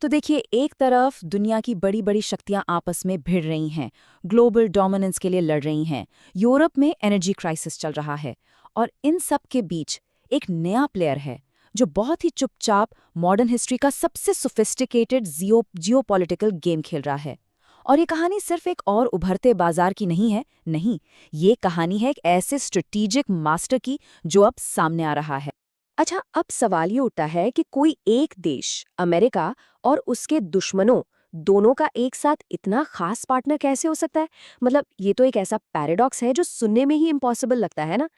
तो देखिए, एक तरफ दुनिया की बड़ी बड़ी शक्तियां आपस में भिड़ रही हैं, ग्लोबल डोमिनेंस के लिए लड़ रही हैं। यूरोप में एनर्जी क्राइसिस चल रहा है, और इन सब के बीच एक नया प्लेयर है जो बहुत ही चुपचाप मॉडर्न हिस्ट्री का सबसे सोफिस्टिकेटेड जियोपॉलिटिकल गेम खेल रहा है। और ये कहानी सिर्फ एक और उभरते बाजार की नहीं है, नहीं, ये कहानी है एक ऐसे स्ट्रेटेजिक मास्टर की जो अब सामने आ रहा है। अच्छा, अब सवाल ये उठता है कि कोई एक देश, अमेरिका, और उसके दुश्मनों दोनों का एक साथ इतना खास पार्टनर कैसे हो सकता है? मतलब ये तो एक ऐसा पैराडॉक्स है जो सुनने में ही इम्पॉसिबल लगता है ना।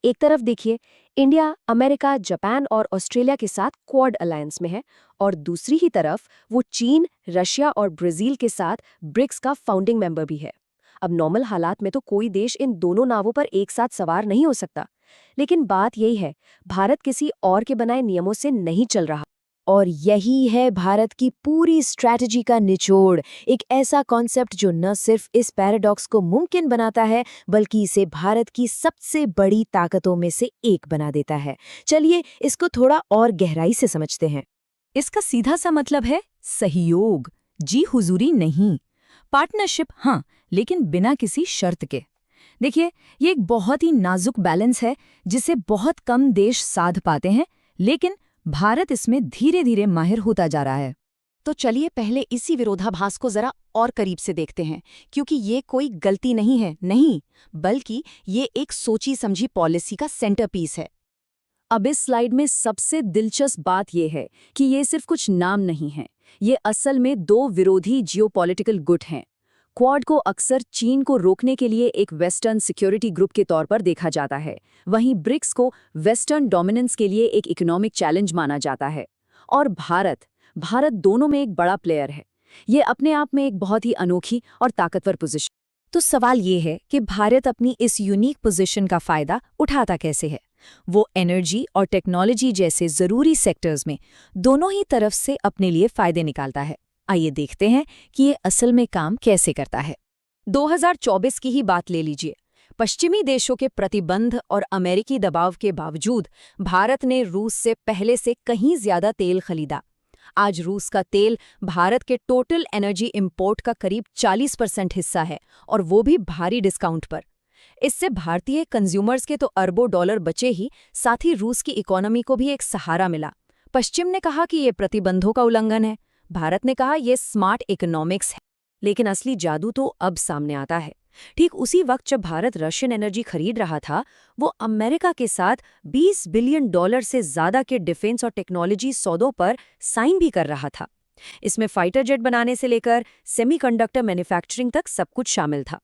एक तरफ देखिए, इंडिया, अमेरिका, जापान और ऑस्ट्रेलिया के साथ क्वाड अलायंस में है, और दूसरी ही तरफ वो चीन, रशिया और ब्राजील के साथ ब्रिक्स का फाउंडिंग मेंबर भी है। अब नॉर्मल हालात में तो कोई देश इन दोनों नावों पर एक साथ सवार नहीं हो सकता, लेकिन बात यही है, भारत किसी और के बनाए नियमों से नहीं चल रहा। और यही है भारत की पूरी स्ट्रैटेजी का निचोड़, एक ऐसा कॉन्सेप्ट जो न सिर्फ इस पैराडॉक्स को मुमकिन बनाता है, बल्कि इसे भारत की सबसे बड़ी ताकतों में से एक बना देता है। चलिए इसको थोड़ा और गहराई से समझते हैं। इसका सीधा सा मतलब है सहयोग, जी हुजूरी नहीं। पार्टनरशिप हाँ, लेकिन बिना किसी शर्त के। देखिए, ये एक बहुत ही नाजुक बैलेंस है जिसे बहुत कम देश साध पाते हैं, लेकिन भारत इसमें धीरे धीरे माहिर होता जा रहा है। तो चलिए पहले इसी विरोधाभास को जरा और करीब से देखते हैं, क्योंकि ये कोई गलती नहीं है, नहीं, बल्कि ये एक सोची समझी पॉलिसी का सेंटरपीस है। अब इस स्लाइड में सबसे दिलचस्प बात यह है कि ये सिर्फ कुछ नाम नहीं है, ये असल में दो विरोधी जियोपॉलिटिकल गुट हैं। क्वाड को अक्सर चीन को रोकने के लिए एक वेस्टर्न सिक्योरिटी ग्रुप के तौर पर देखा जाता है, वहीं ब्रिक्स को वेस्टर्न डोमिनेंस के लिए एक इकोनॉमिक चैलेंज माना जाता है। और भारत दोनों में एक बड़ा प्लेयर है। ये अपने आप में एक बहुत ही अनोखी और ताकतवर पोजीशन। तो सवाल ये है कि भारत अपनी इस यूनिक पोजीशन का फायदा उठाता कैसे है? वो एनर्जी और टेक्नोलॉजी जैसे जरूरी सेक्टर्स में दोनों ही तरफ से अपने लिए फायदे निकालता है। आइए देखते हैं कि ये असल में काम कैसे करता है। 2024 की ही बात ले लीजिए। पश्चिमी देशों के प्रतिबंध और अमेरिकी दबाव के बावजूद भारत ने रूस से पहले से कहीं ज्यादा तेल खरीदा। आज रूस का तेल भारत के टोटल एनर्जी इंपोर्ट का करीब 40% हिस्सा है, और वो भी भारी डिस्काउंट पर। इससे भारतीय कंज्यूमर्स के तो अरबों डॉलर बचे ही, साथ ही रूस की इकोनॉमी को भी एक सहारा मिला। पश्चिम ने कहा कि ये प्रतिबंधों का उल्लंघन है, भारत ने कहा ये स्मार्ट इकोनॉमिक्स है। लेकिन असली जादू तो अब सामने आता है। ठीक उसी वक्त जब भारत रशियन एनर्जी खरीद रहा था, वो अमेरिका के साथ $20 बिलियन से ज्यादा के डिफेंस और टेक्नोलॉजी सौदों पर साइन भी कर रहा था। इसमें फाइटर जेट बनाने से लेकर सेमीकंडक्टर मैन्युफैक्चरिंग तक सब कुछ शामिल था।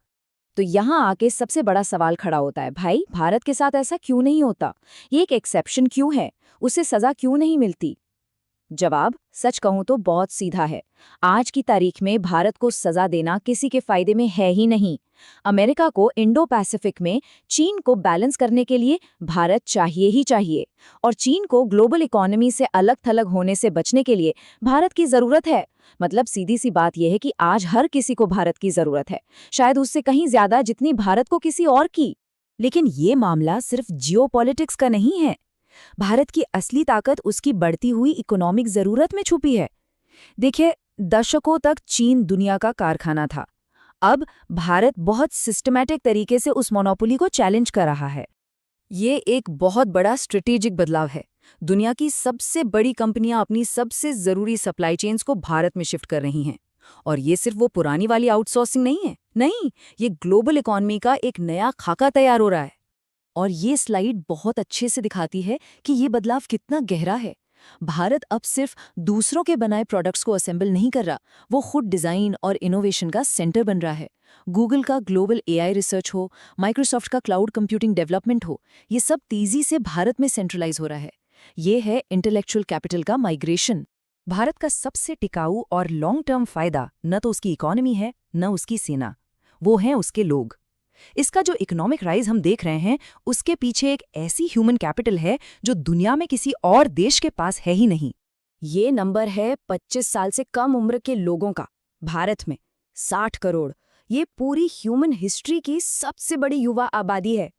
तो यहाँ आके सबसे बड़ा सवाल खड़ा होता है, भाई भारत के साथ ऐसा क्यों नहीं होता? ये एक एक्सेप्शन क्यों है? उसे सजा क्यों नहीं मिलती? जवाब सच कहूं तो बहुत सीधा है। आज की तारीख में भारत को सजा देना किसी के फायदे में है ही नहीं। अमेरिका को इंडो पैसिफिक में चीन को बैलेंस करने के लिए भारत चाहिए ही चाहिए, और चीन को ग्लोबल इकोनॉमी से अलग थलग होने से बचने के लिए भारत की जरूरत है। मतलब सीधी सी बात यह है कि आज हर किसी को भारत की जरूरत है, शायद उससे कहीं ज्यादा जितनी भारत को किसी और की। लेकिन ये मामला सिर्फ जियोपॉलिटिक्स का नहीं है। भारत की असली ताकत उसकी बढ़ती हुई इकोनॉमिक जरूरत में छुपी है। देखिए, दशकों तक चीन दुनिया का कारखाना था। अब भारत बहुत सिस्टमैटिक तरीके से उस मोनोपोली को चैलेंज कर रहा है। ये एक बहुत बड़ा स्ट्रेटेजिक बदलाव है। दुनिया की सबसे बड़ी कंपनियां अपनी सबसे जरूरी सप्लाई चेन्स को भारत में शिफ्ट कर रही हैं। और ये सिर्फ वो पुरानी वाली आउटसोर्सिंग नहीं है, नहीं, ये ग्लोबल इकोनॉमी का एक नया खाका तैयार हो रहा है। और ये स्लाइड बहुत अच्छे से दिखाती है कि ये बदलाव कितना गहरा है। भारत अब सिर्फ दूसरों के बनाए प्रोडक्ट्स को असेंबल नहीं कर रहा, वो खुद डिजाइन और इनोवेशन का सेंटर बन रहा है। गूगल का ग्लोबल एआई रिसर्च हो, माइक्रोसॉफ्ट का क्लाउड कंप्यूटिंग डेवलपमेंट हो, ये सब तेजी से भारत में सेंट्रलाइज हो रहा है। ये है इंटेलेक्चुअल कैपिटल का माइग्रेशन। भारत का सबसे टिकाऊ और लॉन्ग टर्म फायदा न तो उसकी इकोनॉमी है, न उसकी सेना, वो हैं उसके लोग। इसका जो इकोनॉमिक राइज हम देख रहे हैं, उसके पीछे एक ऐसी ह्यूमन कैपिटल है जो दुनिया में किसी और देश के पास है ही नहीं। ये नंबर है 25 साल से कम उम्र के लोगों का। भारत में 60 करोड़, ये पूरी ह्यूमन हिस्ट्री की सबसे बड़ी युवा आबादी है।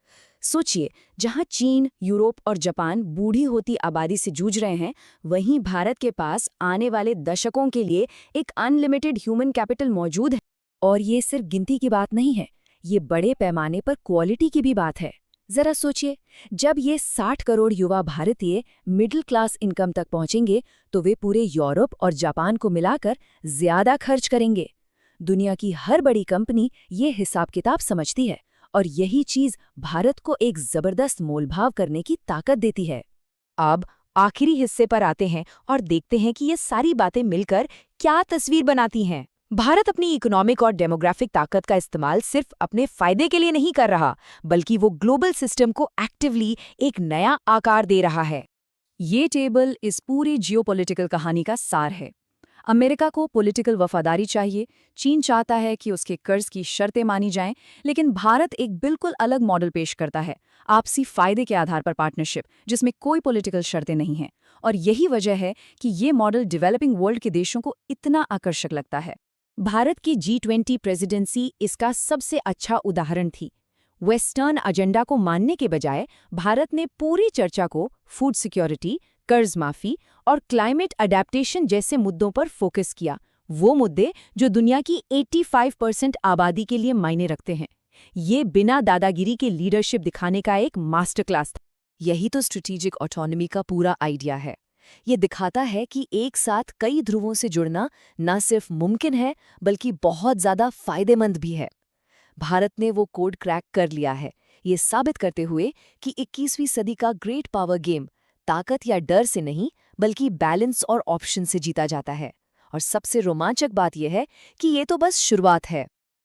सोचिए, जहां चीन, यूरोप और जापान बूढ़ी होती आबादी से जूझ रहे हैं, वहीं भारत के पास आने वाले दशकों के लिए एक अनलिमिटेड ह्यूमन कैपिटल मौजूद है। और ये सिर्फ गिनती की बात नहीं है, ये बड़े पैमाने पर क्वालिटी की भी बात है। जरा सोचिए, जब ये 60 करोड़ युवा भारतीय मिडिल क्लास इनकम तक पहुंचेंगे, तो वे पूरे यूरोप और जापान को मिलाकर ज्यादा खर्च करेंगे। दुनिया की हर बड़ी कंपनी ये हिसाब किताब समझती है, और यही चीज भारत को एक जबरदस्त मोलभाव करने की ताकत देती है। अब आखिरी हिस्से पर आते हैं और देखते हैं कि ये सारी बातें मिलकर क्या तस्वीर बनाती हैं। भारत अपनी इकोनॉमिक और डेमोग्राफिक ताकत का इस्तेमाल सिर्फ अपने फायदे के लिए नहीं कर रहा, बल्कि वो ग्लोबल सिस्टम को एक्टिवली एक नया आकार दे रहा है। ये टेबल इस पूरी जियोपॉलिटिकल कहानी का सार है। अमेरिका को पॉलिटिकल वफादारी चाहिए, चीन चाहता है कि उसके कर्ज की शर्तें मानी जाएं, लेकिन भारत एक बिल्कुल अलग मॉडल पेश करता है, आपसी फायदे के आधार पर पार्टनरशिप, जिसमें कोई पॉलिटिकल शर्तें नहीं हैं। और यही वजह है कि ये मॉडल डेवलपिंग वर्ल्ड के देशों को इतना आकर्षक लगता है। भारत की G20 प्रेसिडेंसी इसका सबसे अच्छा उदाहरण थी। वेस्टर्न एजेंडा को मानने के बजाय भारत ने पूरी चर्चा को फूड सिक्योरिटी, कर्ज माफी और क्लाइमेट अडेप्टेशन जैसे मुद्दों पर फोकस किया, वो मुद्दे जो दुनिया की 85% आबादी के लिए मायने रखते हैं। ये बिना दादागिरी के लीडरशिप दिखाने का एक मास्टर क्लास था। यही तो स्ट्रेटेजिक ऑटोनॉमी का पूरा आइडिया है। ये दिखाता है कि एक साथ कई ध्रुवों से जुड़ना न सिर्फ मुमकिन है, बल्कि बहुत ज्यादा फायदेमंद भी है। भारत ने वो कोड क्रैक कर लिया है, ये साबित करते हुए कि 21वीं सदी का ग्रेट पावर गेम ताकत या डर से नहीं, बल्कि बैलेंस और ऑप्शन से जीता जाता है। और सबसे रोमांचक बात यह है कि ये तो बस शुरुआत है।